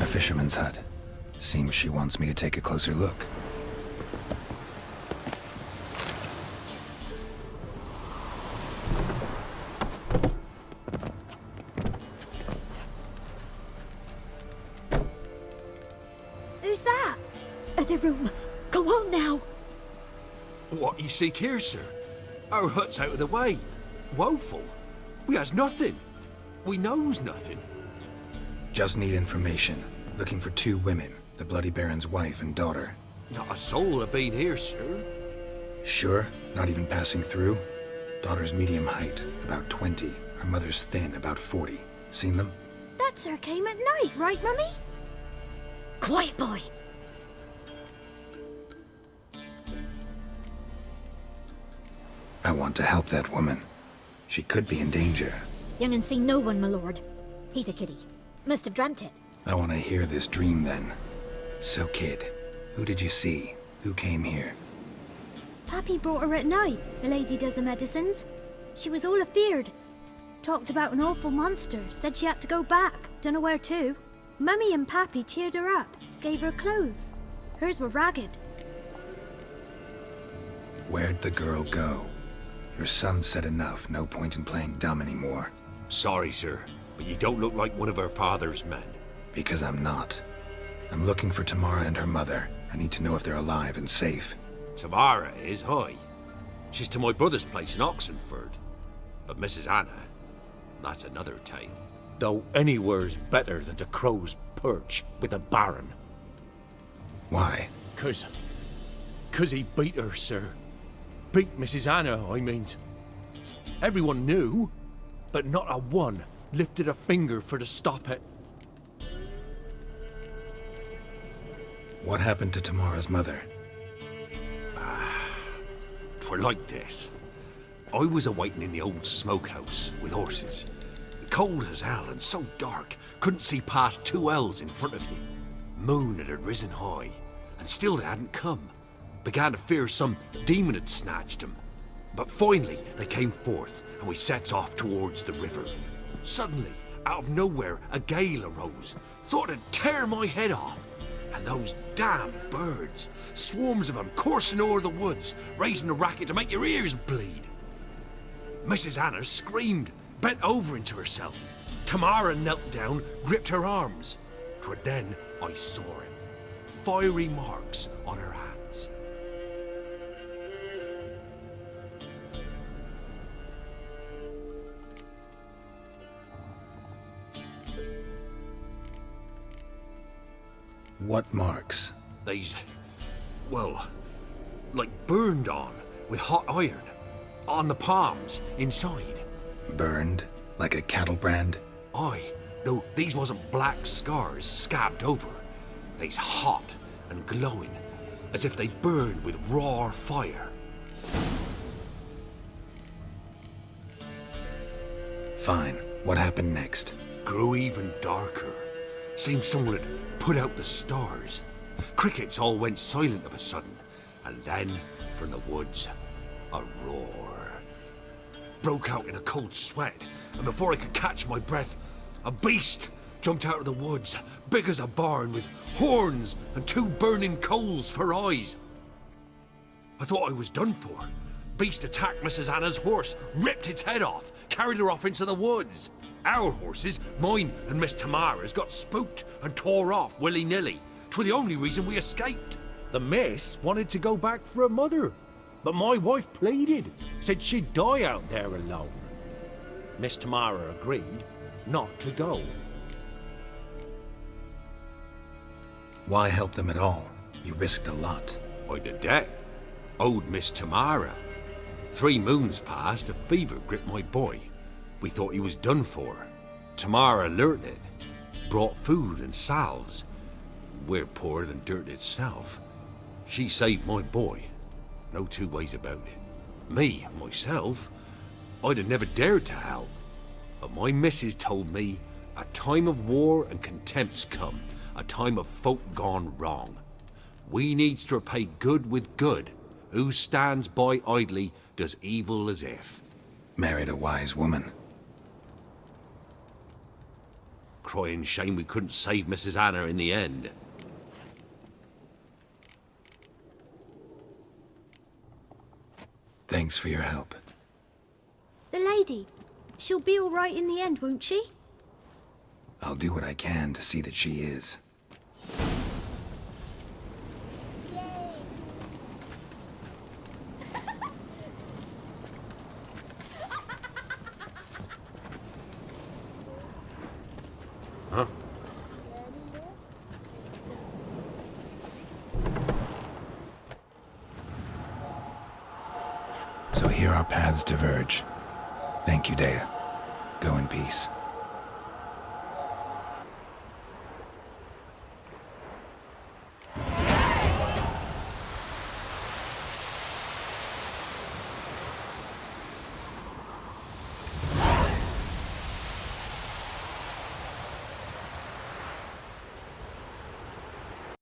A fisherman's hut. Seems she wants me to take a closer look. Who's that? Other room. Go on now. What you seek here, sir? Our hut's out of the way. Woeful. We has nothing. We knows nothing. Just need information. Looking for 2 women, the Bloody Baron's wife and daughter. Not a soul have been here, sir. Sure? Not even passing through? Daughter's medium height, about 20. Her mother's thin, about 40. Seen them? That sir came at night, right, Mummy? Quiet, boy. I want to help that woman. She could be in danger. Young and seen no one, my lord. He's a kiddie. Must have dreamt it. I want to hear this dream then. So kid, who did you see? Who came here? Pappy brought her at night, the lady does the medicines. She was all afeared. Talked about an awful monster, said she had to go back, dunno where to. Mummy and Pappy cheered her up, gave her clothes. Hers were ragged. Where'd the girl go? Your son said enough, no point in playing dumb anymore. Sorry, sir, but you don't look like one of our father's men. Because I'm not. I'm looking for Tamara and her mother. I need to know if they're alive and safe. Tamara is, aye. She's to my brother's place in Oxenford. But Mrs. Anna, that's another tale. Though anywhere's better than to Crow's Perch with a baron. Why? 'Cause he beat her, sir. Beat Mrs. Anna, I means. Everyone knew, but not a one lifted a finger for to stop it. What happened to Tamara's mother? 'Twere like this. I was awaiting in the old smokehouse with horses. Cold as hell and so dark, couldn't see past 2 ells in front of you. Moon had risen high, and still they hadn't come. Began to fear some demon had snatched them. But finally they came forth, and we sets off towards the river. Suddenly, out of nowhere, a gale arose. Thought it'd tear my head off. And those damn birds, swarms of them coursing o'er the woods, raising a racket to make your ears bleed. Mrs. Anna screamed, bent over into herself. Tamara knelt down, gripped her arms. 'Twere then I saw it. Fiery marks on her hands. What marks? They's, well, like burned on with hot iron. On the palms, inside. Burned? Like a cattle brand? Aye, though these wasn't black scars scabbed over. They's hot and glowing, as if they burned with raw fire. Fine. What happened next? Grew even darker. Seemed someone had put out the stars. Crickets all went silent of a sudden, and then, from the woods, a roar. Broke out in a cold sweat, and before I could catch my breath, a beast jumped out of the woods, big as a barn, with horns and 2 burning coals for eyes. I thought I was done for. Beast attacked Mrs. Anna's horse, ripped its head off, carried her off into the woods. Our horses, mine and Miss Tamara's, got spooked and tore off willy-nilly. 'Twere the only reason we escaped. The miss wanted to go back for her mother, but my wife pleaded, said she'd die out there alone. Miss Tamara agreed not to go. Why help them at all? You risked a lot. I'd a debt. Owed Miss Tamara. 3 moons passed, a fever gripped my boy. We thought he was done for. Tamara alerted, brought food and salves. We're poorer than dirt itself. She saved my boy. No 2 ways about it. Me, myself, I'd have never dared to help. But my missus told me a time of war and contempt's come, a time of folk gone wrong. We needs to repay good with good. Who stands by idly does evil as if. Married a wise woman. crying shame we couldn't save Mrs. Anna in the end. Thanks for your help. The lady, she'll be all right in the end, won't she? I'll do what I can to see that she is. Huh? So here our paths diverge. Thank you, Dea. Go in peace.